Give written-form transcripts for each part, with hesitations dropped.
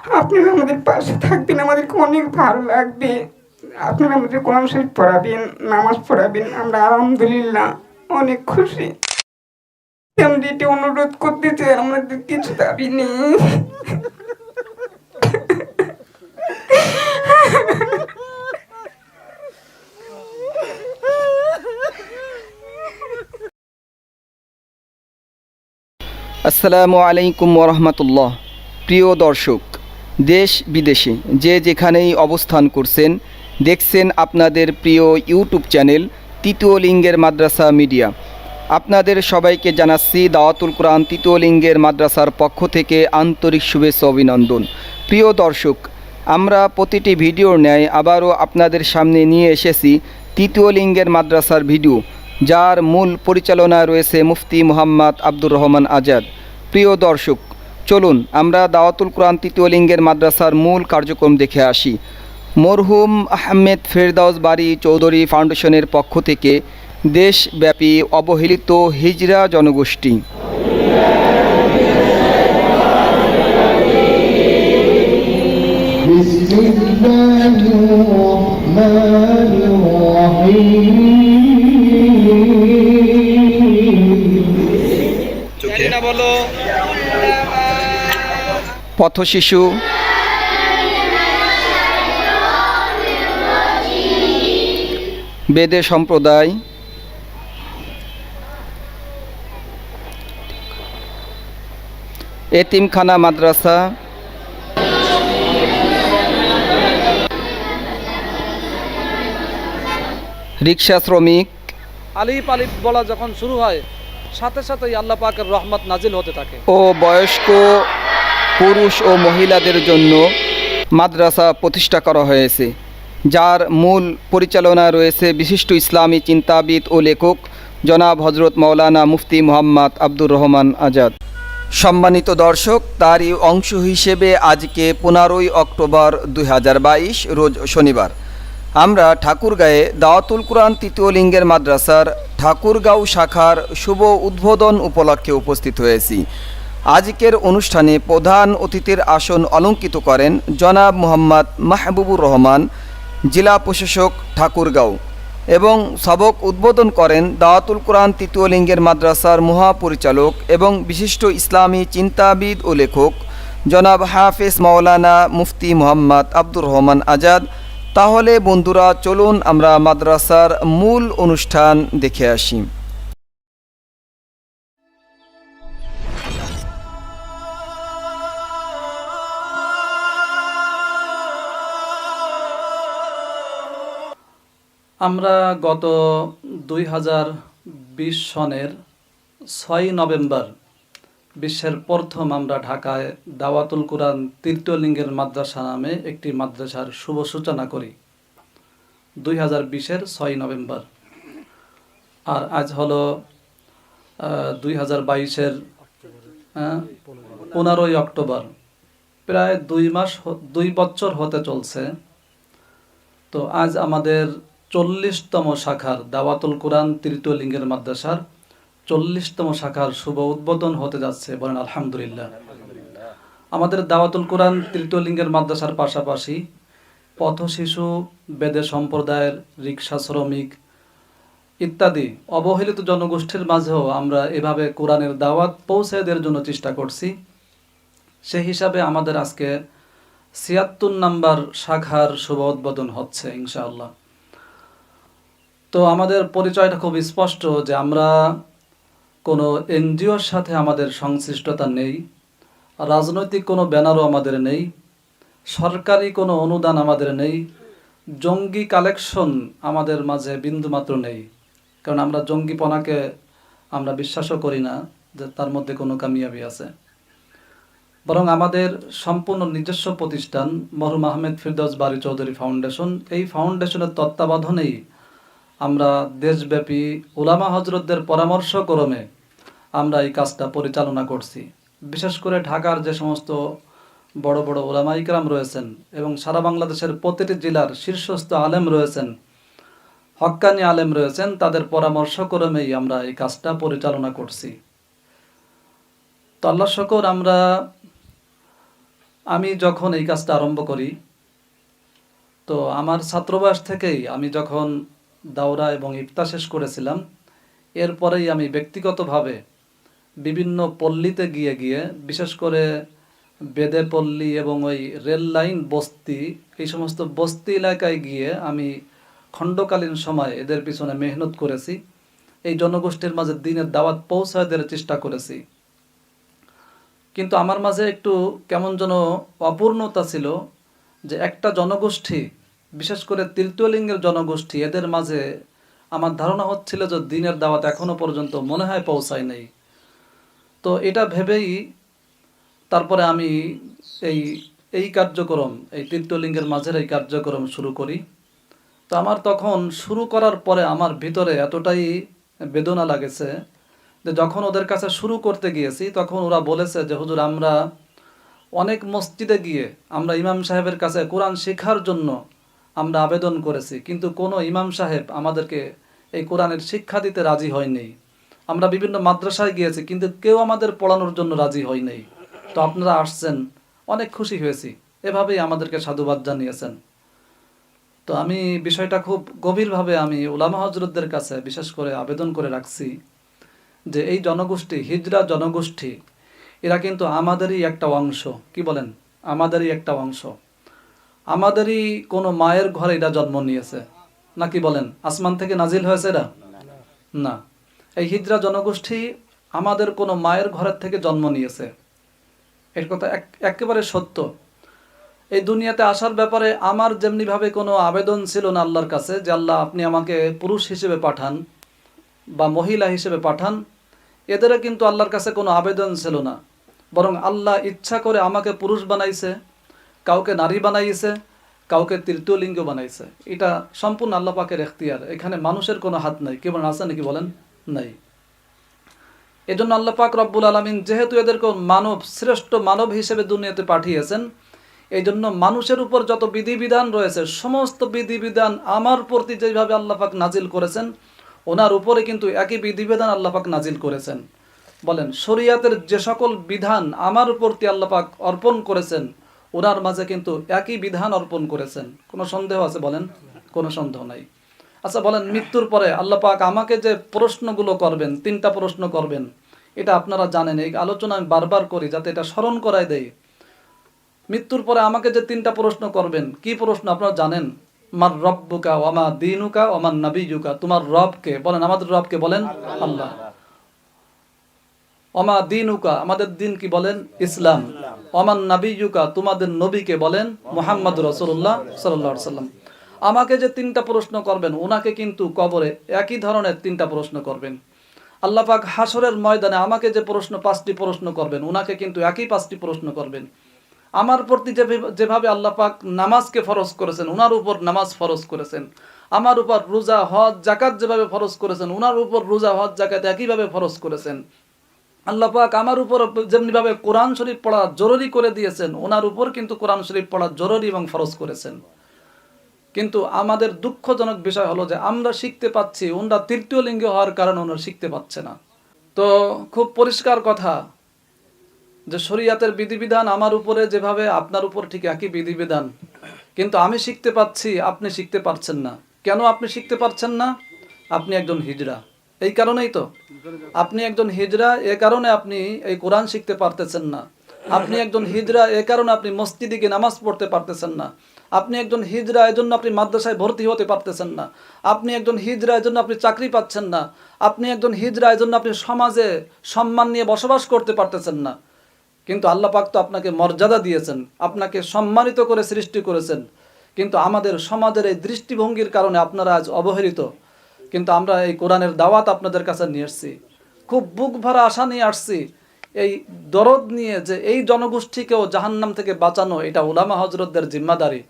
আপনারা আমাদের পাশে থাকবেন, আমাদেরকে অনেক ভালো লাগবে। আপনারা আমাদের কোরআন শরীফ পড়াবেন, নামাজ পড়াবেন, আমরা আলহামদুলিল্লাহ অনেক খুশি। আমরা এটি অনুরোধ করতে চাই, আমাদের কিছু দাবি নেই। আসসালামু আলাইকুম ওরহমতুল্লাহ। প্রিয় দর্শক, দেশ বিদেশে যে যেখানেই অবস্থান করছেন, দেখছেন আপনাদের প্রিয় ইউটিউব চ্যানেল তৃতীয় লিঙ্গের মাদ্রাসা মিডিয়া। আপনাদের সবাইকে জানাচ্ছি দাওয়াতুল কোরআন তৃতীয় লিঙ্গের মাদ্রাসার পক্ষ থেকে আন্তরিক শুভেচ্ছা অভিনন্দন। প্রিয় দর্শক, আমরা প্রতিটি ভিডিওর ন্যায় আবারও আপনাদের সামনে নিয়ে এসেছি তৃতীয় লিঙ্গের মাদ্রাসার ভিডিও, যার মূল পরিচালনায় রয়েছে মুফতি মোহাম্মদ আব্দুর রহমান আজাদ। প্রিয় দর্শক, চলুন আমরা দাওয়াতুল কোরআন তৃতীয় লিঙ্গের মাদ্রাসার মূল কার্যক্রম দেখে আসি। মরহুম আহমেদ ফেরদাউস বারী চৌধুরী ফাউন্ডেশনের পক্ষ থেকে দেশব্যাপী অবহেলিত হিজরা জনগোষ্ঠী পথশিশু, বেদে সম্প্রদায়, এতিমখানা মাদ্রাসা, রিক্সা শ্রমিক, আলিফ আলিফ বলা যখন শুরু হয় সাথে সাথেই আল্লাহ পাকের রহমত নাজিল হতে থাকে। ও বয়স্ক পুরুষ ও মহিলাদের জন্য মাদ্রাসা প্রতিষ্ঠা করা হয়েছে, যার মূল পরিচালনায় রয়েছে বিশিষ্ট ইসলামী চিন্তাবিদ ও লেখক জনাব হজরত মাওলানা মুফতি মোহাম্মদ আব্দুর রহমান আজাদ। সম্মানিত দর্শক, তারই অংশ হিসেবে আজকে 15ই অক্টোবর 2022 রোজ শনিবার আমরা ঠাকুরগাঁয়ে দাওয়াতুল কোরআন তৃতীয় লিঙ্গের মাদ্রাসার ঠাকুরগাঁও শাখার শুভ উদ্বোধন উপলক্ষে উপস্থিত হয়েছি। আজকের অনুষ্ঠানে প্রধান অতিথির আসন অলঙ্কিত করেন জনাব মোহাম্মদ মাহবুবুর রহমান, জেলা প্রশাসক ঠাকুরগাঁও, এবং সবক উদ্বোধন করেন দাওয়াতুল কোরআন তৃতীয় লিঙ্গের মাদ্রাসার মহাপরিচালক এবং বিশিষ্ট ইসলামী চিন্তাবিদ ও লেখক জনাব হাফেজ মাওলানা মুফতি মোহাম্মদ আব্দুর রহমান আজাদ। তাহলে বন্ধুরা, চলুন আমরা মাদ্রাসার মূল অনুষ্ঠান দেখে আসি। আমরা গত 2020 সনের 6 নভেম্বর বিশ্বের প্রথম আমরা ঢাকায় দাওয়াতুল কোরআন তৃতীয় লিঙ্গের মাদ্রাসা নামে একটি মাদ্রাসার শুভ সূচনা করি 2020-এর 6 নভেম্বর। আর আজ হলো 2022-এর 15ই অক্টোবর। প্রায় 2 বছর হতে চলছে। তো আজ আমাদের 40তম শাখার দাওয়াতুল কোরআন তৃতীয় লিঙ্গের মাদ্রাসার 40তম শাখার শুভ উদ্বোধন হতে যাচ্ছে, বলেন আলহামদুলিল্লাহ। আমাদের দাওয়াতুল কোরআন তৃতীয় লিঙ্গের মাদ্রাসার পাশাপাশি পথশিশু, বেদে সম্প্রদায়ের, রিক্সা শ্রমিক ইত্যাদি অবহেলিত জনগোষ্ঠীর মাঝেও আমরা এভাবে কোরআনের দাওয়াত পৌঁছে দেওয়ার জন্য চেষ্টা করছি। সেই হিসাবে আমাদের আজকে 76 নম্বর শাখার শুভ উদ্বোধন হচ্ছে ইনশাআল্লাহ। তো আমাদের পরিচয়টা খুব স্পষ্ট যে আমরা কোনো এনজিওর সাথে আমাদের সংশ্লিষ্টতা নেই, রাজনৈতিক কোনো ব্যানারও আমাদের নেই, সরকারি কোনো অনুদান আমাদের নেই, জঙ্গি কালেকশন আমাদের মাঝে বিন্দুমাত্র নেই। কারণ আমরা জঙ্গিপনাকে আমরা বিশ্বাসও করি না যে তার মধ্যে কোনো কামিয়াবি আছে। বরং আমাদের সম্পূর্ণ নিজস্ব প্রতিষ্ঠান মরহুম আহমেদ ফেরদাউস বারী চৌধুরী ফাউন্ডেশন, এই ফাউন্ডেশনের তত্ত্বাবধানেই আমরা দেশব্যাপী উলামা হজরতদের পরামর্শক্রমে আমরা এই কাজটা পরিচালনা করছি। বিশেষ করে ঢাকার যে সমস্ত বড় বড় উলামা ইকরাম রয়েছেন এবং সারা বাংলাদেশের প্রতিটি জেলার শীর্ষস্থ আলেম রয়েছেন, হক্কানি আলেম রয়েছেন, তাদের পরামর্শক্রমেই আমরা এই কাজটা পরিচালনা করছি। তো আল্লাহ শুকর, আমরা আমি যখন এই কাজটা আরম্ভ করি, তো আমার ছাত্রবয়স থেকেই আমি যখন দাওরা এবং ইফতার শেষ করেছিলাম, এরপরেই আমি ব্যক্তিগতভাবে বিভিন্ন পল্লীতে গিয়ে গিয়ে, বিশেষ করে বেদে পল্লী এবং ওই রেল লাইন বস্তি, এই সমস্ত বস্তি এলাকায় গিয়ে আমি খণ্ডকালীন সময় এদের পিছনে মেহনত করেছি। এই জনগোষ্ঠীর মাঝে দিনের দাওয়াত পৌঁছায় দেওয়ার চেষ্টা করেছি। কিন্তু আমার মাঝে একটু কেমন যেন অপূর্ণতা ছিল, যে একটা জনগোষ্ঠী, বিশেষ করে তৃতীয় লিঙ্গের জনগোষ্ঠী, এদের মাঝে আমার ধারণা হচ্ছিল যে দিনের দাওয়াত এখনো পর্যন্ত মনে হয় পৌঁছায় নাই। তো এটা ভেবেই তারপরে আমি এই এই কার্যক্রম, এই তৃতীয় লিঙ্গের মাঝের এই কার্যক্রম শুরু করি। তো আমার তখন শুরু করার পরে আমার ভিতরে এতটাই বেদনা লাগেছে যে যখন ওদের কাছে শুরু করতে গিয়েছি, তখন ওরা বলেছে যে হুজুর, আমরা অনেক মসজিদে গিয়ে আমরা ইমাম সাহেবের কাছে কোরআন শেখার জন্য আমরা আবেদন করেছি, কিন্তু কোনো ইমাম সাহেব আমাদেরকে এই কোরআনের শিক্ষা দিতে রাজি হয়নি। আমরা বিভিন্ন মাদ্রাসায় গিয়েছি, কিন্তু কেউ আমাদের পড়ানোর জন্য রাজি হয়নি। তো আপনারা আসছেন, অনেক খুশি হয়েছি। এভাবেই আমাদেরকে সাধুবাদ জানিয়েছেন। তো আমি বিষয়টা খুব গভীরভাবে আমি উলামা হযরতদের কাছে বিশেষ করে আবেদন করে রাখছি যে এই জনগোষ্ঠী, হিজরা জনগোষ্ঠী, এরা কিন্তু আমাদেরই একটা অংশ। কি বলেন? আমাদেরই একটা অংশ। আমাদেরই কোনো মায়ের ঘরে এরা জন্ম নিয়েছে, নাকি বলেন? আসমান থেকে নাজিল হয়েছে এরা? না। এই হিজরা জনগোষ্ঠী আমাদের কোনো মায়ের ঘরের থেকে জন্ম নিয়েছে, এর কথা একেবারে সত্য। এই দুনিয়াতে আসার ব্যাপারে আমার যেমনিভাবে কোনো আবেদন ছিল না আল্লাহর কাছে যে আল্লাহ আপনি আমাকে পুরুষ হিসেবে পাঠান বা মহিলা হিসেবে পাঠান, এদেরও কিন্তু আল্লাহর কাছে কোনো আবেদন ছিল না। বরং আল্লাহ ইচ্ছা করে আমাকে পুরুষ বানাইছে, কাউকে নারী বানাইছে, কাউকে তৃতীয় লিঙ্গ বানাইছে। এটা সম্পূর্ণ আল্লাহ পাকের এখতিয়ার, এখানে মানুষের কোনো হাত নাই। কেবল আছে নাকি বলেন? নাই। এজন্য আল্লাহ পাক রব্বুল আলামিন যেহেতু এদেরকে মানব, শ্রেষ্ঠ মানব হিসেবে দুনিয়াতে পাঠিয়েছেন, এই জন্য মানুষের উপর যত বিধিবিধান রয়েছে, সমস্ত বিধিবিধান আমার প্রতি যেভাবে আল্লাহ পাক নাজিল করেছেন, ওনার উপরে কিন্তু একই বিধিবিধান আল্লাহ পাক নাজিল করেছেন। বলেন, শরিয়াতের যে সকল বিধান আমার প্রতি আল্লাহ পাক অর্পণ করেছেন, ওনার মাঝে কিন্তু একই বিধান অর্পণ করেছেন। কোনো সন্দেহ আছে? বলেন, কোনো সন্দেহ নাই। আচ্ছা বলেন, মৃত্যুর পরে আল্লাহ পাক আমাকে যে প্রশ্নগুলো করবেন, 3টা প্রশ্ন করবেন, এটা আপনারা জানেন। এই আলোচনা আমি বারবার করি যাতে এটা স্মরণ করায় দেয়। মৃত্যুর পরে আমাকে যে 3টা প্রশ্ন করবেন, কি প্রশ্ন আপনারা জানেন? মার রব্বুকা ওয়ামা দীনুকা ওয়ামান নাবিয়ুকা। তোমার রবকে? বলেন, আমাদের রবকে বলেন আল্লাহ। ওয়ামা দীনুকা, আমাদের দিন কি? বলেন ইসলাম। ওয়ামান নাবিয়ুকা, তোমাদের নবীকে বলেন মুহাম্মদ রাসূলুল্লাহ সাল্লাল্লাহু আলাইহি ওয়াসাল্লাম। আমাকে যে 3টা প্রশ্ন করবেন, ওনাকে কিন্তু কবরে একই ধরনের 3টা প্রশ্ন করবেন। আল্লাহ পাক হাসরের ময়দানে আমাকে যে 5টি প্রশ্ন করবেন, ওনাকে কিন্তু একই 5টি প্রশ্ন করবেন। আমার প্রতি যেভাবে আল্লাহ পাক নামাজকে ফরজ করেছেন, ওনার উপর নামাজ ফরজ করেছেন। আমার উপর রোজা, হজ, যাকাত যেভাবে ফরজ করেছেন, ওনার উপর রোজা, হজ, যাকাত একইভাবে ফরজ করেছেন। আল্লাহ পাক আমার উপর যেমনিভাবে কোরআন শরীফ পড়া জরুরি করে দিয়েছেন, ওনার উপর কিন্তু কোরআন শরীফ পড়া জরুরি এবং ফরজ করেছেন। কিন্তু আমাদের দুঃখজনক বিষয় হলো যে আমরা শিখতে পাচ্ছি, ওনারা তৃতীয় লিঙ্গ হওয়ার কারণে ওনারা শিখতে পাচ্ছে না। তো খুব পরিষ্কার কথা যে শরীয়তের বিধিবিধান আমার উপরে যেভাবে, আপনার উপর ঠিক একই বিধিবিধান, কিন্তু আমি শিখতে পাচ্ছি, আপনি শিখতে পারছেন না। কেন আপনি শিখতে পারছেন না? আপনি একজন হিজড়া, এই কারণেই তো। আপনি একজন হিজড়া, এ কারণে আপনি এই কোরআন শিখতে পারতেছেন না। আপনি একজন হিজড়া, এ কারণে আপনি মসজিদে গিয়ে নামাজ পড়তে পারতেছেন না। আপনি একজন হিজড়া, এজন্য আপনি মাদ্রাসায় ভর্তি হতে পারতেছেন না। আপনি একজন হিজড়া, এজন্য আপনি চাকরি পাচ্ছেন না। আপনি একজন হিজড়া, এজন্য আপনি সমাজে সম্মান নিয়ে বসবাস করতে পারতেছেন না। কিন্তু আল্লাহ পাক তো আপনাকে মর্যাদা দিয়েছেন, আপনাকে সম্মানিত করে সৃষ্টি করেছেন। কিন্তু আমাদের সমাজের এই দৃষ্টিভঙ্গির কারণে আপনারা আজ অবহেলিত। কিন্তু আমরা এই কোরআনের দাওয়াত আপনাদের কাছে নিয়ে আসছি, খুব বুক ভরা আশা নিয়ে আসছি, এই দরদ নিয়ে যে এই জনগোষ্ঠীকেও জাহান্নাম থেকে বাঁচানো, এটা উলামা হযরতদের জিম্মাদারি।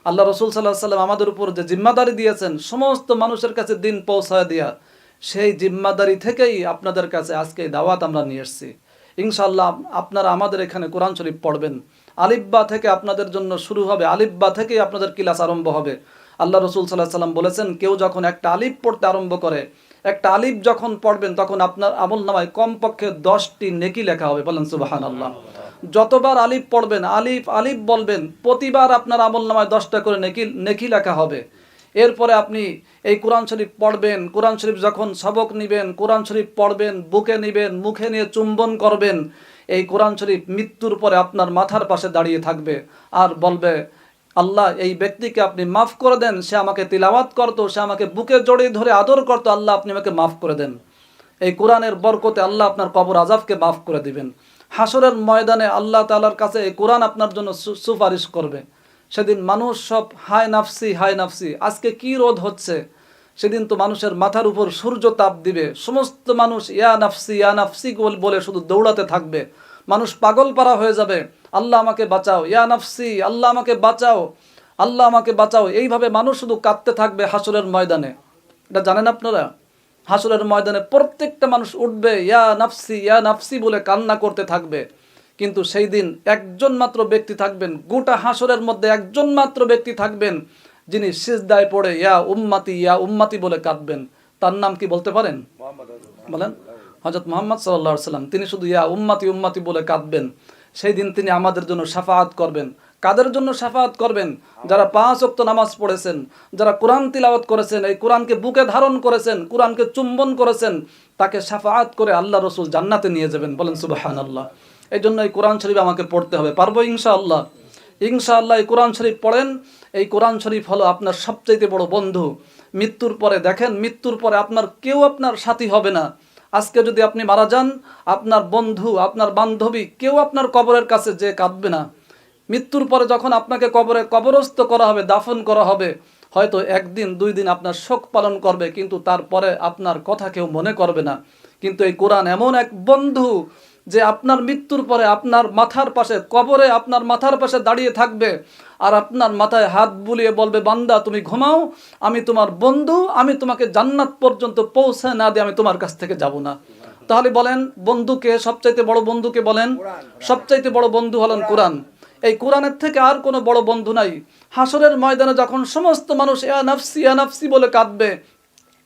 আল্লাহ রাসূল সাল্লাল্লাহু আলাইহি ওয়াসাল্লাম আমাদের উপর যে জিম্মাদারি দিয়েছেন সমস্ত মানুষের কাছে দিন পৌঁছায় দেয়া, সেই জিম্মাদারি থেকেই আপনাদের কাছে আজকে এই দাওয়াত আমরা নিয়ে এসেছি। ইনশাআল্লাহ আপনারা আমাদের এখানে কোরআন শরীফ পড়বেন। আলিফবা থেকে আপনাদের জন্য শুরু হবে, আলিফবা থেকেই আপনাদের ক্লাস আরম্ভ হবে। আল্লাহ রাসূল সাল্লাল্লাহু আলাইহি ওয়াসাল্লাম বলেছেন, কেউ যখন একটা আলিফ পড়তে আরম্ভ করে, একটা আলিফ যখন পড়বেন, তখন আপনার আমলনামায় কমপক্ষে 10টি নেকি লেখা হবে। বলেন সুবহানাল্লাহ। যতবার আলিফ পড়বেন, আলিফ আলিফ বলবেন, প্রতিবার আপনার আমলনামায় 10টা করে নেকি লেখা হবে। এরপরে আপনি এই কোরআন শরীফ পড়বেন, কোরআন শরীফ যখন সবক নেবেন, কোরআন শরীফ পড়বেন, বুকে নেবেন, মুখে নিয়ে চুম্বন করবেন। এই কোরআন শরীফ মৃত্যুর পরে আপনার মাথার পাশে দাঁড়িয়ে থাকবে আর বলবে, আল্লাহ এই ব্যক্তিকে আপনি মাফ করে দেন, সে আমাকে তিলাওয়াত করতো, সে আমাকে বুকে জড়িয়ে ধরে আদর করতো, আল্লাহ আপনি আমাকে মাফ করে দেন। এই কোরআনের বরকতে আল্লাহ আপনার কবর আযাবকে মাফ করে দিবেন। হাসরের ময়দানে আল্লাহ তাআলার কাছে এই কোরআন আপনার জন্য সুপারিশ করবে। সেদিন মানুষ সব হায় নাফসি হায় নাফসি, আজকে কি রোদ হচ্ছে, সেদিন তো মানুষের মাথার উপর সূর্য তাপ দিবে, সমস্ত মানুষ ইয়া নাফসি বলে শুধু দৌড়াতে থাকবে, মানুষ পাগল পারা হয়ে যাবে, আল্লাহ আমাকে বাঁচাও, ইয়া নাফসি, আল্লাহ আমাকে বাঁচাও, আল্লাহ আমাকে বাঁচাও। এইভাবে মানুষ শুধু কাঁদতে থাকবে হাসরের ময়দানে। এটা জানেন আপনারা? হাসরের ময়দানে প্রত্যেকটা মানুষ উঠবে ইয়া নাফসি বলে কান্না করতে থাকবে। কিন্তু সেই দিন একজন মাত্র ব্যক্তি থাকবেন, গোটা হাসরের মধ্যে একজন মাত্র ব্যক্তি থাকবেন যিনি সিজদায় পড়ে ইয়া উম্মাতি বলে কাঁদবেন। তার নাম কি বলতে পারেন? বলেন। হযরত মুহাম্মদ সাল্লাল্লাহু আলাইহি ওয়াসাল্লাম। তিনি শুধু ইয়া উম্মাতি বলে কাঁদবেন। সেই দিন তিনি আমাদের জন্য শাফাআত করবেন। কাদের জন্য শাফাআত করবেন? যারা 5 ওয়াক্ত নামাজ পড়েছেন, যারা কোরআন তিলাওয়াত করেছেন, এই কোরআনকে বুকে ধারণ করেছেন, কোরআনকে চুম্বন করেছেন, তাকে শাফাআত করে আল্লাহ রাসূল জান্নাতে নিয়ে যাবেন। বলেন সুবহানাল্লাহ। এই জন্য এই কোরআন শরীফ আমাকে পড়তে হবে। পারবো ইনশাআল্লাহ? ইনশাআল্লাহ এই কোরআন শরীফ পড়েন। এই কোরআন শরীফ হলো আপনার সবচাইতে বড় বন্ধু। মৃত্যুর পরে দেখেন, মৃত্যুর পরে আপনার কেউ আপনার সাথী হবে না। আজকে যদি আপনি মারা যান, আপনার বন্ধু, আপনার বান্ধবী কেউ আপনার কবরের কাছে যে কাঁদবে না। মৃত্যুর পরে যখন আপনাকে কবরস্থ করা হবে, দাফন করা হবে, হয়তো 1 দিন 2 দিন আপনার শোক পালন করবে, কিন্তু তারপরে আপনার কথা কেউ মনে করবে না। কিন্তু এই কোরআন এমন এক বন্ধু যে আপনার মৃত্যুর পরে আপনার মাথার পাশে, কবরে আপনার মাথার পাশে দাঁড়িয়ে থাকবে আর আপনার মাথায় হাত বুলিয়ে বলবে, বান্দা তুমি ঘুমাও, আমি তোমার বন্ধু, আমি তোমাকে জান্নাত পর্যন্ত পৌঁছে না দিয়ে আমি তোমার কাছ থেকে যাব না। তাহলে বলেন বন্ধুকে, সবচাইতে বড় বন্ধুকে বলেন? সবচাইতে বড় বন্ধু হলেন কোরআন। এই কোরআনের থেকে আর কোনো বড় বন্ধু নাই। হাসরের ময়দানে যখন সমস্ত মানুষ ইয়া নাফসি বলে কাঁদবে,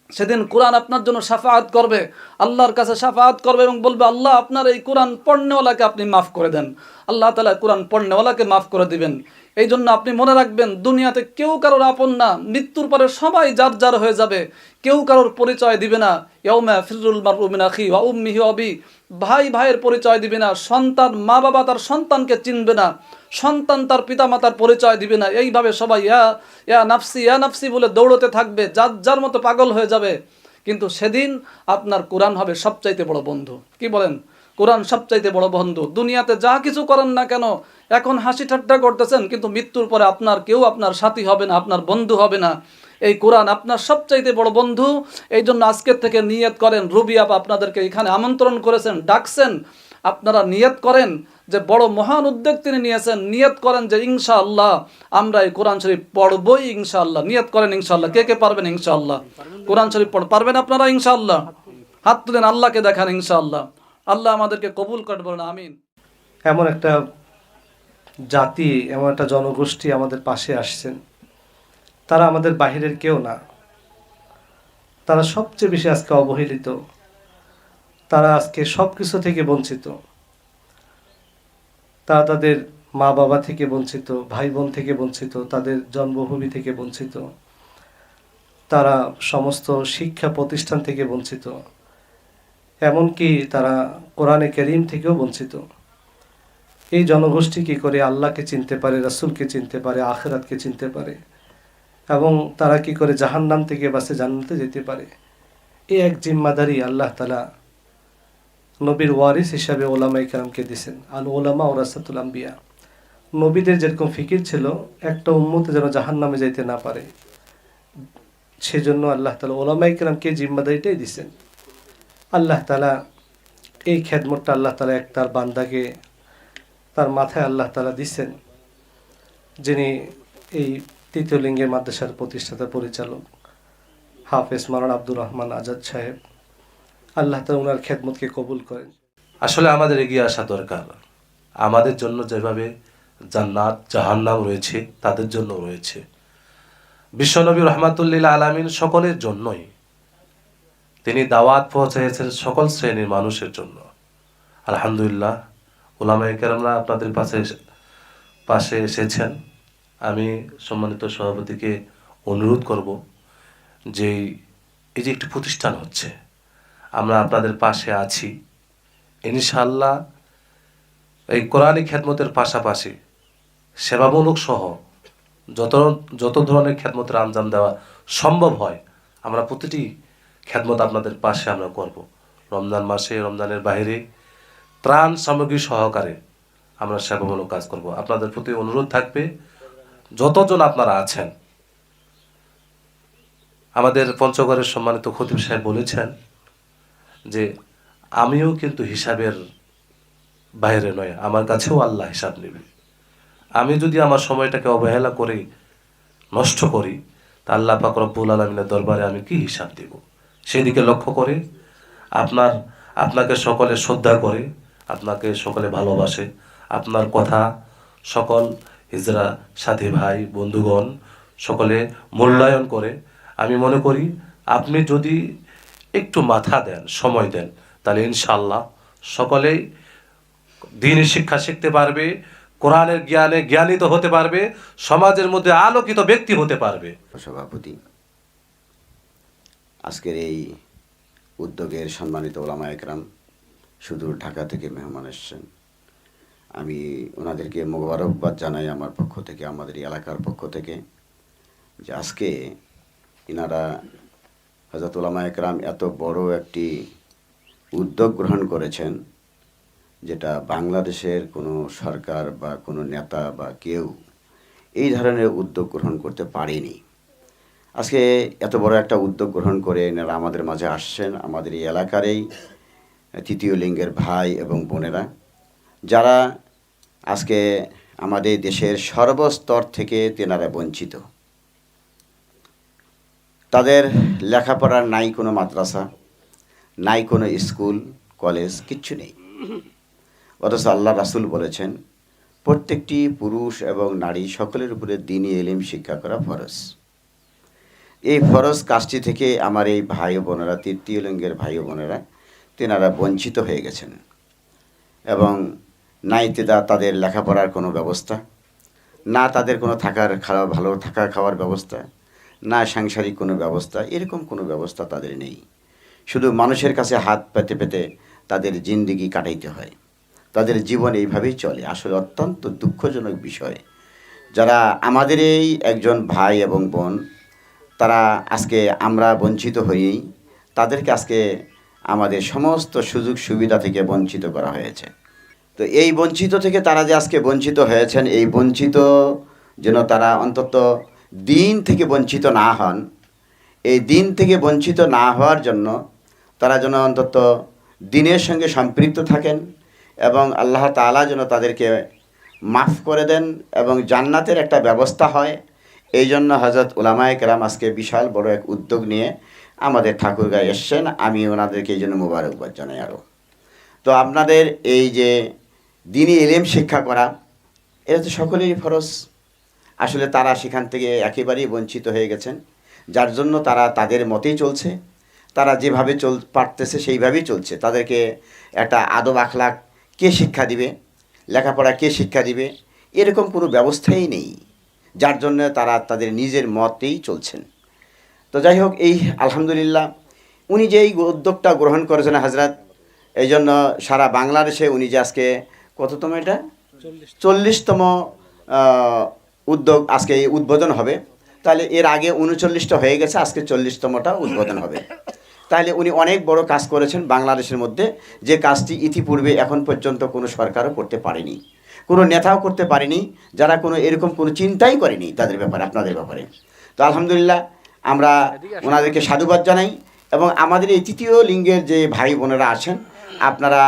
সেদিন কোরআন আপনার জন্য শাফাআত করবে, আল্লাহর কাছে শাফাআত করবে এবং বলবে, আল্লাহ আপনার এই কোরআন পড়নেওয়ালাকে আপনি মাফ করে দেন। আল্লাহ তাআলা কোরআন পড়নেওয়ালাকে মাফ করে দিবেন। এই জন্য আপনি মনে রাখবেন, দুনিয়াতে কেউ কারোর আপন না, মৃত্যুর পরে সবাই যার যার হয়ে যাবে, কেউ কারোর পরিচয় দিবে না। ইয়াউমা ফিরুল মারউ মিন আখি ওয়া উম্মিহি ওয়া আবি, ভাই ভাইয়ের পরিচয় দিবে না, সন্তান মা বাবা তার সন্তানকে চিনবে না, সন্তান তার পিতামাতার পরিচয় দিবে না। এইভাবে সবাই ইয়া নাফসি বলে দৌড়তে থাকবে, যার যার মতো পাগল হয়ে যাবে। কিন্তু সেদিন আপনার কোরআন হবে সবচাইতে বড় বন্ধু। কি বলেন? কোরআন সবচাইতে বড় বন্ধু। দুনিয়াতে যা কিছু করেন না কেন, এখন হাসি ঠাট্টা করতেছেন, কিন্তু মৃত্যুর পরে আপনার কেউ আপনার সাথী হবে না, আপনার বন্ধু হবে না। এই কোরআন আপনার সবচাইতে বড় বন্ধু। এই জন্য আজকের থেকে নিয়ত করেন, রবি আপা আপনাদেরকে এখানে আমন্ত্রণ করেছেন, ডাকছেন, আপনারা নিয়ত করেন যে বড় মহান উদ্যোগ তিনি নিয়েছেন, নিয়ত করেন যে ইনশাআল্লাহ আমরা এই কোরআন শরীফ পড়বই ইনশাআল্লাহ। নিয়ত করেন ইনশাআল্লাহ। কে কে পারবেন ইনশাআল্লাহ কোরআন শরীফ পারবেন আপনারা ইনশাআল্লাহ? হাত তুলেন, আল্লাহকে দেখান ইনশাআল্লাহ। আল্লাহ আমাদেরকে কবুল করে বলেন আমিন। এমন একটা জাতি, এমন একটা জনগোষ্ঠী আমাদের পাশে আসছেন, তারা আমাদের বাহিরের কেউ না, তারা সবচেয়ে বেশি আজকে অবহেলিত, তারা আজকে সব কিছু থেকে বঞ্চিত। তারা তাদের মা বাবা থেকে বঞ্চিত, ভাই বোন থেকে বঞ্চিত, তাদের জন্মভূমি থেকে বঞ্চিত, তারা সমস্ত শিক্ষা প্রতিষ্ঠান থেকে বঞ্চিত, এমনকি তারা কোরআনে কারীম থেকেও বঞ্চিত। এই জনগোষ্ঠী কি করে আল্লাহকে চিনতে পারে, রাসূলকে চিনতে পারে, আখিরাতকে চিনতে পারে, এবং তারা কি করে জাহান্নাম থেকে বাঁচে জান্নাতে যেতে পারে? এই এক জিম্মাদারি আল্লাহ তাআলা নবীর ওয়ারিস হিসাবে ওলামায়ে কেরামকে দিয়েছেন। আল ওলামা ওরাসাতুল আম্বিয়া। নবীদের যেরকম ফিকির ছিল একটা উম্মতে যেন জাহান্নামে যাইতে না পারে, সেজন্য আল্লাহ তাআলা ওলামায়ে কেরামকে জিম্মাদারিটাই দিয়েছেন। আল্লাহ তাআলা এই খেদমতটা আল্লাহ তাআলা এক তার বান্দাকে, তার মাথায় আল্লাহ তাআলা দিয়েছেন, যিনি এই তৃতীয় লিঙ্গের মাদ্রাসার প্রতিষ্ঠাতা পরিচালক হাফেজ মাওলানা আব্দুর রহমান আজাদ সাহেব। আল্লাহ তাআলা ওনার খেদমতকে কবুল করেন। আসলে আমাদের এগিয়ে আসা দরকার। আমাদের জন্য যেভাবে জান্নাত জাহান্নাম রয়েছে, তাদের জন্য রয়েছে। বিশ্বনবী রহমাতুল্লিল আলামিন সকলের জন্যই তিনি দাওয়াত পৌঁছেছেন সকল শ্রেণীর মানুষের জন্য। আলহামদুলিল্লাহ, ওলামায়ে কেরামরা আপনাদের পাশে এসেছেন। আমি সম্মানিত সভাপতিকে অনুরোধ করব যে এই যে একটি প্রতিষ্ঠান হচ্ছে, আমরা আপনাদের পাশে আছি ইনশাআল্লাহ। এই কোরআনী খেদমতের পাশাপাশি সেবামূলক সহ যত ধরনের খেদমতের আঞ্জাম দেওয়া সম্ভব হয়, আমরা প্রতিটি খেদমত আপনাদের পাশে আমরা করব। রমজান মাসে, রমজানের বাইরে ত্রাণ সামগ্রী সহকারে আমরা সেবামূলক কাজ করব। আপনাদের প্রতি অনুরোধ থাকবে, যতজন আপনারা আছেন, আমাদের পঞ্চগড়ের সম্মানিত খতিব সাহেব বলেছেন যে আমিও কিন্তু হিসাবের বাইরে নয়, আমার কাছেও আল্লাহ হিসাব নেবে। আমি যদি আমার সময়টাকে অবহেলা করি, নষ্ট করি, তা আল্লাহ পাক রব্বুল আলামিনের দরবারে আমি কি হিসাব দেব? সেদিকে লক্ষ্য করে আপনাকে সকলে শ্রদ্ধা করে, আপনাকে সকলে ভালোবাসে, আপনার কথা সকল হিজরা সাথী ভাই বন্ধুগণ সকলে মূল্যায়ন করে। আমি মনে করি আপনি যদি একটু মাথা দেন, সময় দেন, তাহলে ইনশাআল্লাহ সকলেই দ্বীনি শিক্ষা শিখতে পারবে, কোরআনের জ্ঞানে জ্ঞানিত হতে পারবে, সমাজের মধ্যে আলোকিত ব্যক্তি হতে পারবে। সভাপতি, আজকের এই উদ্যোগের সম্মানিত ওলামায়ে কেরাম সুদূর ঢাকা থেকে মেহমান এসেছেন, আমি ওনাদেরকে মোবারকবাদ জানাই আমার পক্ষ থেকে, আমাদের এই এলাকার পক্ষ থেকে, যে আজকে ইনারা হযরত ওলামায়ে কেরাম এত বড় একটি উদ্যোগ গ্রহণ করেছেন, যেটা বাংলাদেশের কোনো সরকার বা কোনো নেতা বা কেউ এই ধরনের উদ্যোগ গ্রহণ করতে পারেনি। আজকে এত বড় একটা উদ্যোগ গ্রহণ করে এনারা আমাদের মাঝে আসছেন, আমাদের এই এলাকারই তৃতীয় লিঙ্গের ভাই এবং বোনেরা, যারা আজকে আমাদের দেশের সর্বস্তর থেকে তেনারা বঞ্চিত। তাদের লেখাপড়ার নাই কোনো মাদ্রাসা, নাই কোনো স্কুল কলেজ, কিচ্ছু নেই। অথচ আল্লাহ রাসূল বলেছেন প্রত্যেকটি পুরুষ এবং নারী সকলের উপরে দ্বীনি ইলম শিক্ষা করা ফরজ। এই ফরজ কাজটি থেকে আমার এই ভাই বোনেরা, তৃতীয় লিঙ্গের ভাই বোনেরা, তেনারা বঞ্চিত হয়ে গেছেন। এবং নাই তাদের লেখাপড়ার কোনো ব্যবস্থা, না তাদের কোনো ভালো থাকা খাওয়ার ব্যবস্থা, না সাংসারিক কোনো ব্যবস্থা, এরকম কোনো ব্যবস্থা তাদের নেই। শুধু মানুষের কাছে হাত পেতে পেতে তাদের জিন্দেগি কাটাইতে হয়, তাদের জীবন এইভাবেই চলে। আসলে অত্যন্ত দুঃখজনক বিষয়। যারা আমাদের এই একজন ভাই এবং বোন, তারা আজকে আমরা বঞ্চিত হয়েই তাদেরকে আজকে আমাদের সমস্ত সুযোগ সুবিধা থেকে বঞ্চিত করা হয়েছে। তো এই বঞ্চিত থেকে তারা যে আজকে বঞ্চিত হয়েছেন, এই বঞ্চিত যেন তারা অন্তত দিন থেকে বঞ্চিত না হন, এই দিন থেকে বঞ্চিত না হওয়ার জন্য তারা যেন অন্তত দিনের সঙ্গে সম্পৃক্ত থাকেন এবং আল্লাহ তাআলা যেন তাদেরকে মাফ করে দেন এবং জান্নাতের একটা ব্যবস্থা হয়। এই জন্য হযরত উলামায়ে কেরাম আজকে বিশাল বড় এক উদ্যোগ নিয়ে আমাদের ঠাকুরগাঁয়ে এসছেন। আমি ওনাদেরকে এই জন্য মোবারকবাদ জানাই। আরও তো আপনাদের এই যে দ্বীনি ইলম শিক্ষা করা, এটা তো সকলেরই ফরজ। আসলে তারা সেখান থেকে একেবারেই বঞ্চিত হয়ে গেছেন, যার জন্য তারা তাদের মতেই চলছে, তারা যেভাবে পারতেছে সেইভাবেই চলছে। তাদেরকে একটা আদব আখলাক কে শিক্ষা দিবে, লেখাপড়া কে শিক্ষা দিবে, এরকম কোনো ব্যবস্থাই নেই, যার জন্য তারা তাদের নিজের মতেই চলছেন। তো যাই হোক, এই আলহামদুলিল্লাহ উনি যে এই উদ্যোগটা গ্রহণ করেছেন হযরত, এই জন্য সারা বাংলাদেশে উনি যে আজকে কততম, এটা 40তম উদ্যোগ আজকে উদ্বোধন হবে। তাহলে এর আগে 39টা হয়ে গেছে, আজকে 40তমটা উদ্বোধন হবে। তাহলে উনি অনেক বড় কাজ করেছেন বাংলাদেশের মধ্যে, যে কাজটি ইতিপূর্বে এখন পর্যন্ত কোনো সরকারও করতে পারেনি, কোনো নেতাও করতে পারেনি, যারা কোনো এরকম কোনো চিন্তাই করেনি তাদের ব্যাপারে, আপনাদের ব্যাপারে। তো আলহামদুলিল্লাহ আমরা ওনাদেরকে সাধুবাদ জানাই। এবং আমাদের এই তৃতীয় লিঙ্গের যে ভাই বোনেরা আছেন, আপনারা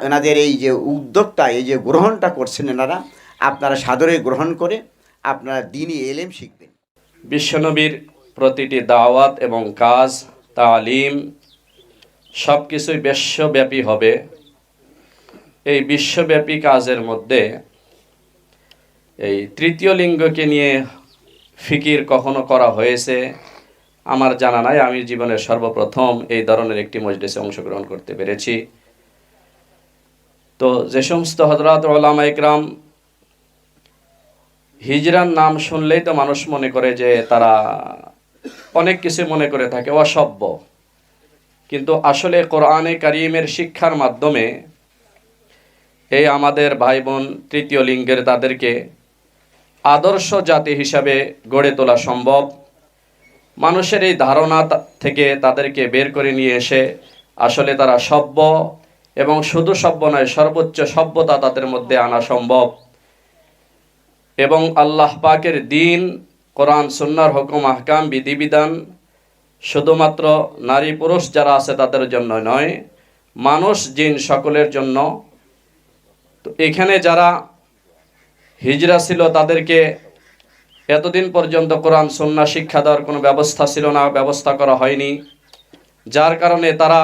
এনাদের এই যে উদ্যোগটা, এই যে গ্রহণটা করছেন এনারা, আপনারা সাদরে গ্রহণ করে আপনারা দ্বীনি ইলম শিখবেন। বিশ্বনবীর প্রতিটি দাওয়াত এবং কাজ, তালিম সব কিছুই বিশ্বব্যাপী হবে। এই বিশ্বব্যাপী কাজের মধ্যে এই তৃতীয় লিঙ্গকে নিয়ে ফিকির কখনো করা হয়েছে আমার জানা নাই। আমি জীবনের সর্বপ্রথম এই ধরনের একটি মজলিসে অংশগ্রহণ করতে পেরেছি। তো যে সমস্ত হযরত উলামা ইকরাম, হিজরার নাম শুনলেই তো মানুষ মনে করে যে তারা অনেক কিছু মনে করে থাকে, অসভ্য। কিন্তু আসলে কোরআনে কারীমের শিক্ষার মাধ্যমে এই আমাদের ভাই বোন তৃতীয় লিঙ্গের তাদেরকে আদর্শ জাতি হিসাবে গড়ে তোলা সম্ভব। মানুষের এই ধারণা থেকে তাদেরকে বের করে নিয়ে এসে আসলে তারা সভ্য, এবং শুধু সভ্য নয়, সর্বোচ্চ সভ্যতা তাদের মধ্যে আনা সম্ভব। এবং আল্লাহ পাকের দিন, কোরআন সুন্নাহর হুকুম আহকাম বিধিবিধান শুধুমাত্র নারী পুরুষ যারা আছে তাদের জন্য নয়, মানুষ জিন সকলের জন্য। তো এখানে যারা হিজরা ছিল তাদেরকে এতদিন পর্যন্ত কোরআন সুন্নাহ শিক্ষা দেওয়ার কোনো ব্যবস্থা ছিল না, ব্যবস্থা করা হয়নি, যার কারণে তারা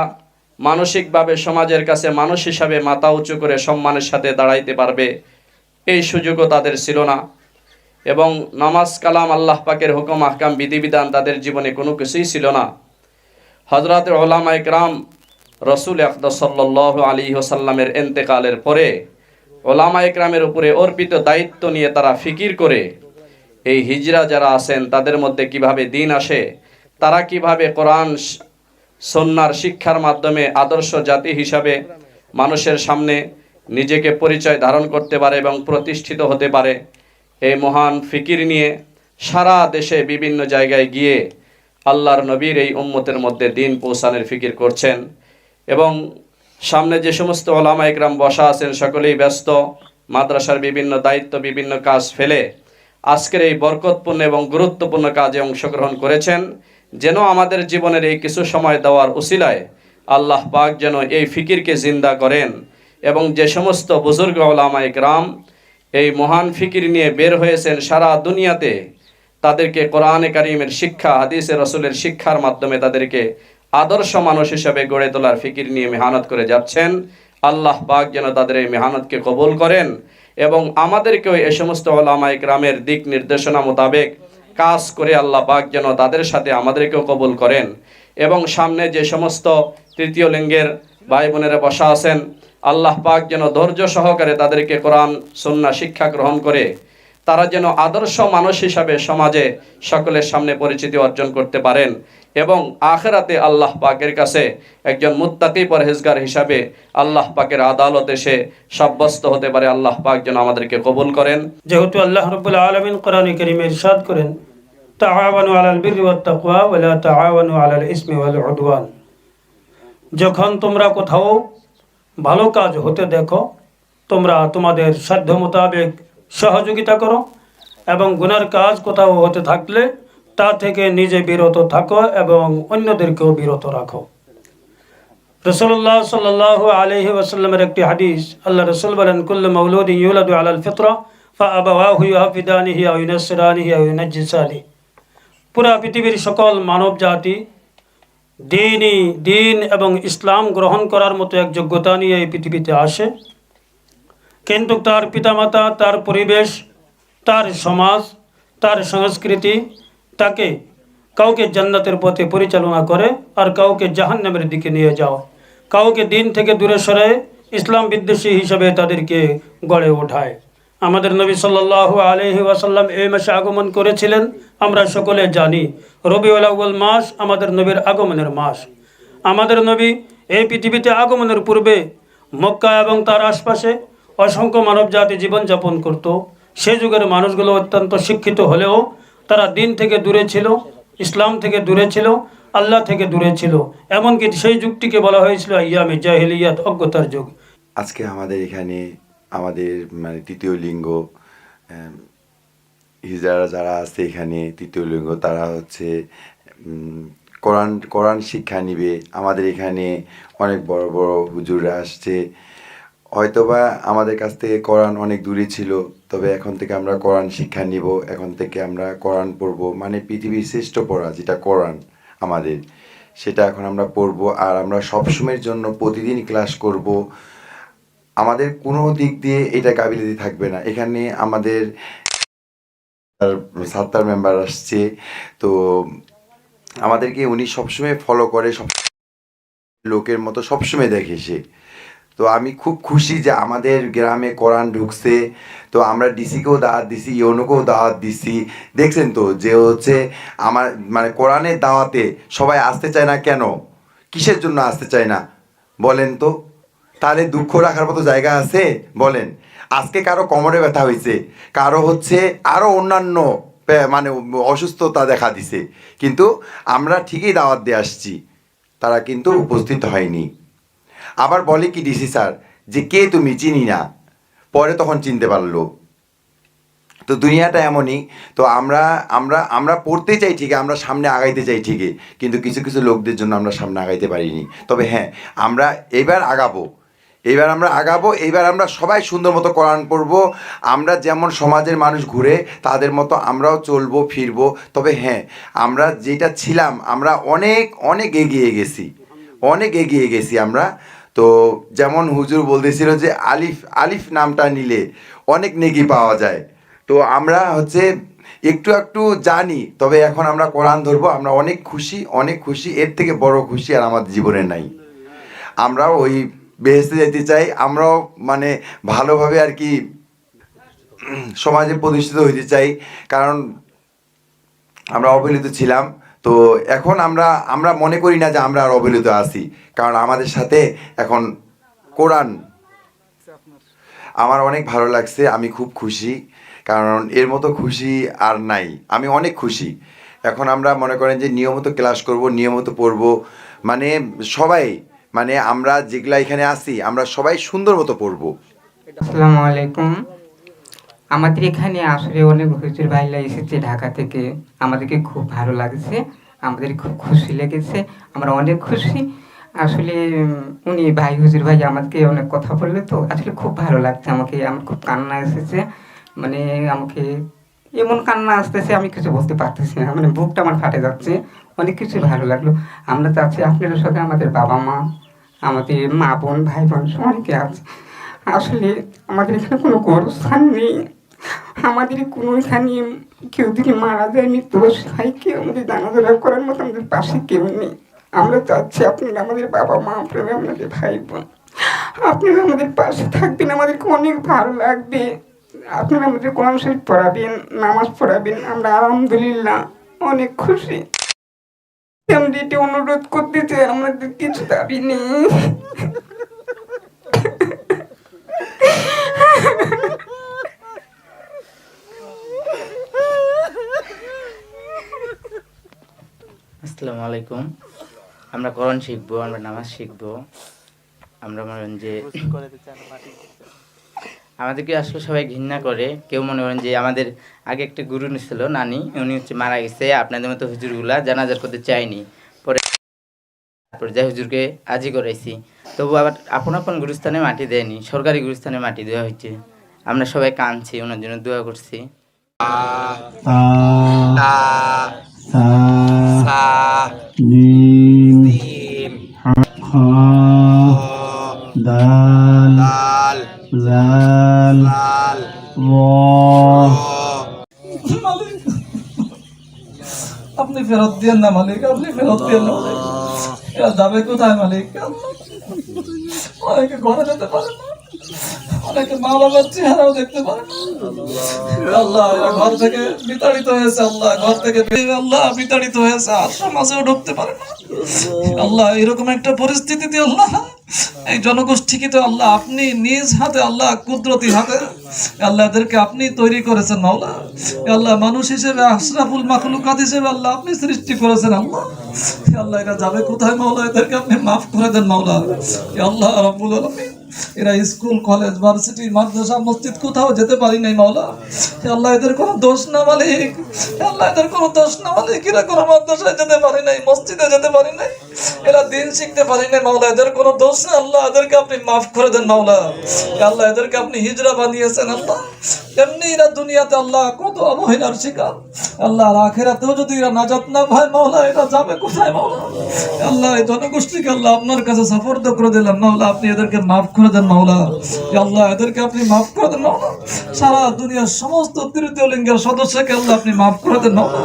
মানসিকভাবে সমাজের কাছে মানুষ হিসাবে মাথা উঁচু করে সম্মানের সাথে দাঁড়াইতে পারবে এই সুযোগও তাদের ছিল না। এবং নামাজ কালাম আল্লাহ পাকের হুকুম আহকাম বিধিবিধান তাদের জীবনে কোনো কিছুই ছিল না। হযরত উলামা ইকরাম রাসূল আকরাম সাল্লাল্লাহু আলাইহি ওয়াসাল্লামের ইন্তেকালের পরে উলামা ইকরামের উপরে অর্পিত দায়িত্ব নিয়ে তারা ফিকির করে এই হিজরা যারা আছেন তাদের মধ্যে কিভাবে দিন আসে, তারা কিভাবে কোরআন সুন্নাহর শিক্ষার মাধ্যমে আদর্শ জাতি হিসাবে মানুষের সামনে নিজেকে পরিচয় ধারণ করতে পারে এবং প্রতিষ্ঠিত হতে পারে, এই মহান ফিকির নিয়ে সারা দেশে বিভিন্ন জায়গায় গিয়ে আল্লাহর নবীর এই উম্মতের মধ্যে দিন পৌঁছানোর ফিকির করছেন। এবং সামনে যে সমস্ত উলামা ইকরাম বসা আছেন সকলেই ব্যস্ত, মাদ্রাসার বিভিন্ন দায়িত্ব বিভিন্ন কাজ ফেলে আজকের এই বরকতপূর্ণ এবং গুরুত্বপূর্ণ কাজে অংশগ্রহণ করেছেন। যেন আমাদের জীবনের এই কিছু সময় দেওয়ার উসিলায় আল্লাহ পাক যেন এই ফিকিরকে জিন্দা করেন, এবং যে সমস্ত বুজুর্গ উলামা ইকরাম এই মহান ফিকির নিয়ে বের হয়েছেন সারা দুনিয়াতে, তাদেরকে কোরআনে কারীমের শিক্ষা, হাদিসে রাসূলের শিক্ষার মাধ্যমে তাদেরকে আদর্শ মানুষ হিসেবে গড়ে তোলার ফিকির নিয়ে মেহনত করে যাচ্ছেন, আল্লাহ পাক যেন তাদের এই মেহনতকে কবুল করেন এবং আমাদেরকেও এই সমস্ত উলামা ইকরামের দিক নির্দেশনা মোতাবেক কাজ করে আল্লাহ পাক যেন তাদের সাথে আমাদেরকেও কবুল করেন। এবং সামনে যে সমস্ত তৃতীয় লিঙ্গের ভাই বোনেরা বসা আছেন, আল্লাহ পাক যেন ধৈর্য সহকারে তাদেরকে কোরআন সুন্নাহ শিক্ষা গ্রহণ করে তারা যেন আদর্শ মানুষ হিসাবে সমাজে সকলের সামনে পরিচিতি অর্জন করতে পারেন এবং আখিরাতে আল্লাহ পাকের কাছে একজন মুত্তাকি পরহেজগার হিসাবে আল্লাহ পাকের আদালতে সে সাব্যস্ত হতে পারে। আল্লাহ পাক যেন আমাদেরকে কবুল করেন। যেহেতু আল্লাহ রাব্বুল আলামিন কোরআনে কারীমে ইরশাদ করেন, তাআওয়ানু আলাল বিররি ওয়াত তাকওয়া ওয়া লা তাআওয়ানু আলাল ইসমি ওয়াল উদওয়ান। যখন তোমরা কোথাও ভালো কাজ হতে দেখো, তোমরা তোমাদের সাধ্য মোতাবেক সহযোগিতা করো, এবং গুনার কাজ কোথাও হতে থাকলে তা থেকে নিজে বিরত থাকো এবং অন্যদেরকেও বিরত রাখো। রাসূলুল্লাহ সাল্লাল্লাহু আলাইহি ওয়াসাল্লামের একটি হাদিস, আল্লাহ রাসূল বলেন, কুল্লু মাউলুদিন ইউলাদু আলাল ফিতরা ফাআবাওয়াহু ইউহাফিদানিহি আও ইউনাসসিরানিহি আও ইউনাজ্জিসানিহি। পুরা পৃথিবীর সকল মানব জাতি দিন এবং ইসলাম গ্রহণ করার মতো এক যোগ্যতা নিয়ে এই পৃথিবীতে আসে, কিন্তু তার পিতামাতা, তার পরিবেশ, তার সমাজ, তার সংস্কৃতি তাকে কাউকে জান্নাতের পথে পরিচালনা করে আর কাউকে জাহান্নামের দিকে নিয়ে যাও, কাউকে দিন থেকে দূরে সরায় ইসলাম বিদ্বেষী হিসাবে তাদেরকে গড়ে ওঠায়। আমাদের নবী সাল্লাল্লাহু আলাইহি ওয়াসাল্লাম এই মাসে আগমন করেছিলেন, আমরা সকলে জানি। রবিউল আউয়াল মাস আমাদের নবীর আগমনের মাস। আমাদের নবী এই পৃথিবীতে আগমনের পূর্বে মক্কা এবং তার আশপাশে অসংখ্য মানব জাতি জীবনযাপন করত। সে যুগের মানুষগুলো অত্যন্ত শিক্ষিত হলেও তারা দিন থেকে দূরে ছিল, ইসলাম থেকে দূরে ছিল, আল্লাহ থেকে দূরে ছিল। এমনকি সেই যুগটিকে বলা হয়েছিল আইয়ামে জাহিলিয়াত, অজ্ঞতার যুগ। আজকে আমাদের এখানে আমাদের মানে তৃতীয় লিঙ্গ হিজড়া যারা আছে এখানে তৃতীয় লিঙ্গ, তারা হচ্ছে কোরআন শিক্ষা নিবে। আমাদের এখানে অনেক বড় বড় হুজুররা আসছে, হয়তোবা আমাদের কাছ থেকে কোরআন অনেক দূরে ছিল, তবে এখন থেকে আমরা কোরআন শিক্ষা নিব, এখন থেকে আমরা কোরআন পড়ব, মানে পৃথিবীর শ্রেষ্ঠ পড়া যেটা কোরআন আমাদের, সেটা এখন আমরা পড়ব। আর আমরা সবসময়ের জন্য প্রতিদিন ক্লাস করব। আমাদের কোনো দিক দিয়ে এটা কাবিলিয়ত থাকবে না। এখানে আমাদের সাত্তার মেম্বার আসছে, তো আমাদেরকে উনি সবসময় ফলো করে, সব লোকের মতো সবসময় দেখে সে। তো আমি খুব খুশি যে আমাদের গ্রামে কোরআন ঢুকছে। তো আমরা ডিসিকেও দাওয়াত দিছি, ইউনোকেও দাওয়াত দিছি। দেখছেন তো যে হচ্ছে আমার মানে কোরআনের দাওয়াতে সবাই আসতে চায় না কেন? কিসের জন্য আসতে চায় না বলেন তো? তাহলে দুঃখ রাখার মতো জায়গা আছে বলেন? আজকে কারো কোমরে ব্যথা হয়েছে, কারো হচ্ছে আরও অন্যান্য মানে অসুস্থতা দেখা দিছে, কিন্তু আমরা ঠিকই দাওয়াত দিয়ে আসছি, তারা কিন্তু উপস্থিত হয়নি। আবার বলে কি ডিসি স্যার যে কে তুমি, চিনি না, পরে তখন চিনতে পারলো। তো দুনিয়াটা এমনই। তো আমরা আমরা আমরা পড়তে চাই ঠিকই, আমরা সামনে আগাইতে চাই ঠিকই, কিন্তু কিছু কিছু লোকদের জন্য আমরা সামনে আগাইতে পারিনি। তবে হ্যাঁ, আমরা এবার আগাবো, এইবার আমরা সবাই সুন্দর মতো কোরআন পড়বো। আমরা যেমন সমাজের মানুষ ঘুরে তাদের মতো আমরাও চলবো ফিরবো। তবে হ্যাঁ, আমরা যেটা ছিলাম আমরা অনেক অনেক এগিয়ে গেছি আমরা। তো যেমন হুজুর বলতেছিল যে আলিফ নামটা নিলে অনেক নেকি পাওয়া যায়। তো আমরা হচ্ছে একটু একটু জানি, তবে এখন আমরা কোরআন ধরবো। আমরা অনেক খুশি, এর থেকে বড় খুশি আর আমাদের জীবনে নাই। আমরাও ওই বেহেশতে যেতে চাই, আমরাও মানে ভালোভাবে আর কি সমাজে প্রতিষ্ঠিত হইতে চাই, কারণ আমরা অবহেলিত ছিলাম। তো এখন আমরা মনে করি না যে আমরা আর অবহেলিত আছি, কারণ আমাদের সাথে এখন কোরআন। আমার অনেক ভালো লাগছে, আমি খুব খুশি, কারণ এর মতো খুশি আর নাই। আমি অনেক খুশি। এখন আমরা মনে করেন যে নিয়মিত ক্লাস করব, নিয়মিত পড়ব, মানে সবাই মানে আমরা যেগুলা এখানে আসি আমরা সবাই সুন্দর মতো পড়বো। আসসালামু আলাইকুম। আমাদের এখানে আসলে অনেক হুজুর ভাইরা এসেছে ঢাকা থেকে, আমাদেরকে খুব ভালো লাগছে, আমাদের খুব খুশি লেগেছে, আমরা অনেক খুশি। আসলে উনি হুজুর ভাই আমাদেরকে অনেক কথা বললে, তো আসলে খুব ভালো লাগছে আমাকে। আমার খুব কান্না এসেছে, মানে আমাকে এমন কান্না আসতেছে আমি কিছু বলতে পারতেছি না, মানে বুকটা আমার ফাটে যাচ্ছে। অনেক কিছু ভালো লাগলো। আমরা চাচ্ছি আপনাদের সাথে আমাদের বাবা মা, আমাদের মা বোন ভাই বোন অনেকে আছে। আসলে আমাদের এখানে কোনো গোরস্থান নেই, আমাদের কোনো এখানে কেউ যদি মারা যায়, মৃত্যুবরণ হয়, কেউ আমাদের জানাজা করার মতো আমাদের পাশে কেউ নেই। আমরা চাচ্ছি আপনারা আমাদের বাবা মা, আপনারা আমাদের ভাই বোন, আপনারা আমাদের পাশে থাকবেন, আমাদেরকে অনেক ভালো লাগবে। আপনারা আমাদের কোরআন শরীফ পড়াবেন, নামাজ পড়াবেন, আমরা আলহামদুলিল্লাহ অনেক খুশি। আমরা এটি অনুরোধ করতে চাই, আমাদের কিছু দাবি নেই। আসসালামু আলাইকুম। আমরা কোরআন শিখবো, আমরা নামাজ শিখবো, আমরা মনে করেন যে আমাদেরকে আসলে সবাই ঘৃণা করে। কেউ মনে করেন যে আমাদের আগে একটা গুরু ছিল নানি, উনি হচ্ছে মারা গেছে, আপনাদের মতো হুজুরগুলা জানাজার করতে চাইনি, পরে যাই হুজুরকে আজই করাইছি। তবু আবার আপন গুরুস্থানে মাটি দেয়নি, সরকারি গুরুস্থানে মাটি দেওয়া হয়েছে। আমরা সবাই কাঁদছি, ওনার জন্য দোয়া করছি। আপনি ফেরত দিয়েন না মালিক, আপনি ফেরত দিয়েন না মালিক। এরা যাবে কোথায় মালিক? অনেকে ঘরে যেতে পারে না, অনেকে মা বাবার চেহারাও দেখতে পারে না। আল্লাহ, এরা ঘর থেকে বিতাড়িত হয়েছে, আল্লাহ ঘর থেকে বিতাড়িত হয়েছে, আর সমাজেও ঢুকতে পারে না। আল্লাহ, এরকম একটা পরিস্থিতিতে আল্লাহ এই জনগোষ্ঠীকে তো আল্লাহ আপনি নিজ হাতে, আল্লাহ কুদরতি হাতে আল্লাহ এদেরকে আপনি তৈরি করেছেন মাওলা। আল্লাহ মানুষ হিসেবে, আশরাফুল মাখলুকাত হিসেবে আল্লাহ আপনি সৃষ্টি করেছেন আল্লাহ। আল্লাহ এরা যাবে কোথায় মাওলা? এদেরকে আপনি মাফ করে দেন মাওলা। আল্লাহ রাব্বুল আলামিন, এরা স্কুল কলেজ ভার্সিটি মাদ্রাসা মসজিদ কোথাও যেতে পারি নাই মাওলা। আল্লাহ এদের কোনো দোষ না মালিক, আল্লাহ এদের কোনো দোষ না মালিক। এরা কোনো মাদ্রাসায় যেতে পারি নাই, মসজিদে যেতে পারি নাই, এরা দিন শিখতে পারি নাই মাওলা। এদের কোনো দোষ না আল্লাহ, এদেরকে আপনি মাফ করে দেন মাওলা। আল্লাহ এদেরকে আপনি হিজরা বানিয়েছেন আল্লাহ। এমনি এরা দুনিয়াতে আল্লাহ কত অবহেলার শিকার, আল্লাহ আখিরাতেও যদি এরা নাজাত না পায় মাওলা, এরা যাবে কোথায় মাওলা? আল্লাহ এই জনগোষ্ঠীকে আল্লাহ আপনার কাছে সাফর্দ করে দিলাম মাওলা, আপনি এদেরকে মাফ করে দেন মাওলা। আল্লাহ এদেরকে আপনি মাফ করে দেন মাওলা। সারা দুনিয়ার সমস্ত তৃতীয় লিঙ্গের সদস্যকে আল্লাহ আপনি মাফ করে দেন মাওলা।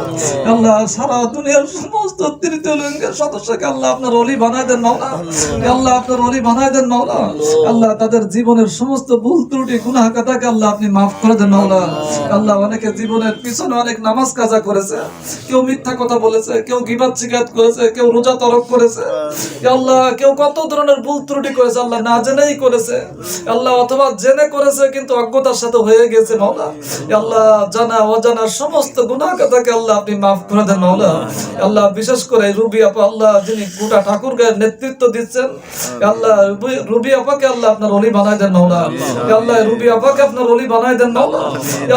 আল্লাহ সারা দুনিয়ার সমস্ত তৃতীয় লিঙ্গের সদস্যকে আল্লাহ আপনার ওলি বানায় দেন মাওলা। আল্লাহ আপনার আপনার ওলি বানায় দেন মাওলা। আল্লাহ তাদের জীবনের সমস্ত ভুল ত্রুটি গুনাহ কাটাকে আল্লাহ আপনি মাফ করে দেন মাওলা। আল্লাহ অনেকে জীবনের পিছনে অনেক নামাজ কাজা করেছে, কেউ মিথ্যা কথা বলেছে, কেউ গীবাত শিকায়ত করেছে, কেউ রোজা তরক করেছে, আল্লাহ কেউ কত ধরনের ভুল ত্রুটি করেছে, আল্লাহ না জেনেই করেছে আল্লাহ, অথবা জেনে করেছে কিন্তু অজ্ঞতার সাথে হয়ে গেছে মাওলা। আল্লাহ জানা অজানা সমস্ত গুনাহ কাটাকে আল্লাহ আপনি মাফ করে দেন মাওলা। আল্লাহ বিশেষ করে রুবি আপা আল্লাহ যিনি গোটা ঠাকুর গায়ের নেতৃত্ব দিচ্ছেন, আল্লাহ রুবি আপাকে আল্লাহ আপনার ওলি বানায় দেন মাওলা। আল্লাহ রুবি আপাকে আপনার ওলি বানায় দেন মাওলা।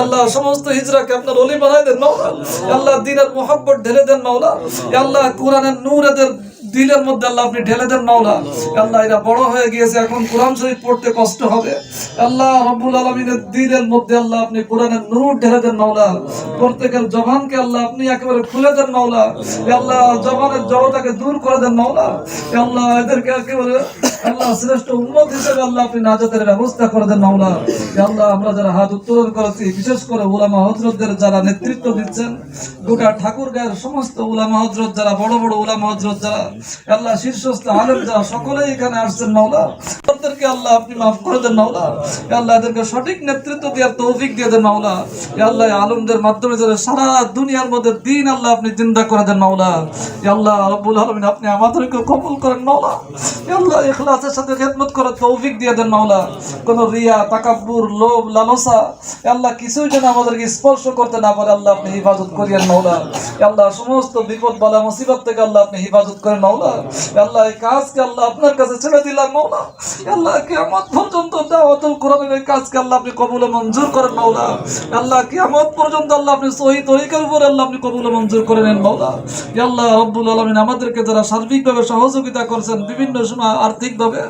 আল্লাহ সমস্ত হিজরাকে আপনার ওলি বানায় দেন মাওলা। আল্লাহ দ্বীনের মুহাব্বত ঢেলে দেন মাওলা। আল্লাহ কোরআনের নূর এদের দিলের মধ্যে আল্লাহ আপনি ঢেলে দেন মাওলা। আল্লাহ এরা বড় হয়ে গিয়েছে, এখন কোরআন শরীফ পড়তে কষ্ট হবে, আল্লাহ রব্বুল আলামিনের দিলের মধ্যে আল্লাহ আপনি কোরআনের নূর ঢেলে দেন মাওলা। প্রত্যেকের জবানকে আল্লাহ আপনি একেবারে খুলে দেন মাওলা। আল্লাহ জবানের জড়তাকে দূর করে দেন মাওলা। আল্লাহ এদেরকে একেবারে আল্লাহ শ্রেষ্ঠ উম্মত হিসেবে আল্লাহ আপনি নাজাতের ব্যবস্থা করে দেন মাওলা। আল্লাহ আমরা যারা হাত উত্তোলন করেছি, বিশেষ করে উলামা হযরতদের যারা নেতৃত্ব দিচ্ছেন, গোটা ঠাকুর গায়ের সমস্ত উলামা হযরত যারা, বড় বড় উলামা হযরত যারা, আল্লাহ শীর্ষস্থ আলেম যারা, সকলেই এখানে আসছেন মাওলা। প্রত্যেককে আল্লাহ আপনি মাফ করে দেন মাওলা। আল্লাহ এদেরকে সঠিক নেতৃত্ব দেওয়ার তৌফিক দিয়ে দেন মাওলা। আল্লাহ আলেমদের মাধ্যমে যারা সারা দুনিয়ার মধ্যে দিন আল্লাহ আপনি জিন্দা করে দেন মাওলা। আল্লাহ রব্বুল আলামিন আপনি আমাদেরকে কবুল করেন মাওলা। আল্লাহ ইখলাসের সাথে খেদমত করার তৌফিক দিয়ে দেন মাওলা। কোন রিয়া, তাকাব্বুর, লোভ, লালসা আল্লাহ কিছুই যেন আমাদেরকে স্পর্শ করতে না পারে আল্লাহ আপনি হিফাজত করিয়েন মাওলা। আল্লাহ সমস্ত বিপদ বালা মুসিবত থেকে আল্লাহ আপনি হিফাজত করেন মাওলা। আল্লাহ এই কাজকে আল্লাহ আপনার কাছে ছেড়ে দিলাম মাওলা। আল্লাহ কিয়ামত পর্যন্ত দাওয়াতুল কোরআনের এই কাজকে আল্লাহ আপনি কবুল ও মঞ্জুর করেন মাওলা। আল্লাহ কিয়ামত পর্যন্ত আল্লাহ আপনি সহি তরিকার উপরে আল্লাহ আপনি কবুল ও মঞ্জুর করে নেন মাওলা। আল্লাহ রব্বুল আলামিন আমাদেরকে যারা সার্বিকভাবে সহযোগিতা করছেন বিভিন্ন সময় আর্থিকভাবে,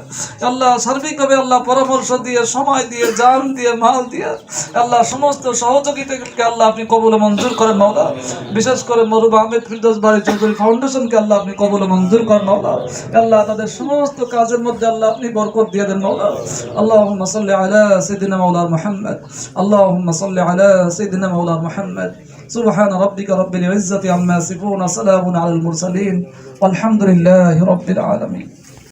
আল্লাহ সার্বিকভাবে আল্লাহ পরামর্শ দিয়ে, সময় দিয়ে, জান দিয়ে, মাল দিয়ে আল্লাহ সমস্ত সহযোগিতাকে আল্লাহ আপনি কবুল ও মঞ্জুর করেন মাওলা। বিশেষ করে মরুবা আহমেদ ফিরদৌস বাড়ি চৌধুরী ফাউন্ডেশনকে আল্লাহ আপনি কবুল ও মঞ্জুর করেন মাওলা। আল্লাহ তাদের সমস্ত কাজের মধ্যে আল্লাহ আপনি বরকত দিয়ে দেন মাওলা। আল্লাহুম্মা সাল্লি আলা সাইয়্যিদিনা মাওলানা মুহাম্মদ, আল্লাহুম্মা সাল্লি আলা সাইয়্যিদিনা মাওলানা মুহাম্মদ। সুবহানা রাব্বিকা রাব্বিল ইজ্জাতি আম্মা ইয়াসিফুন, সালামুন আলাল মুরসালিন, ওয়ালহামদুলিল্লাহি রাব্বিল আলামিন।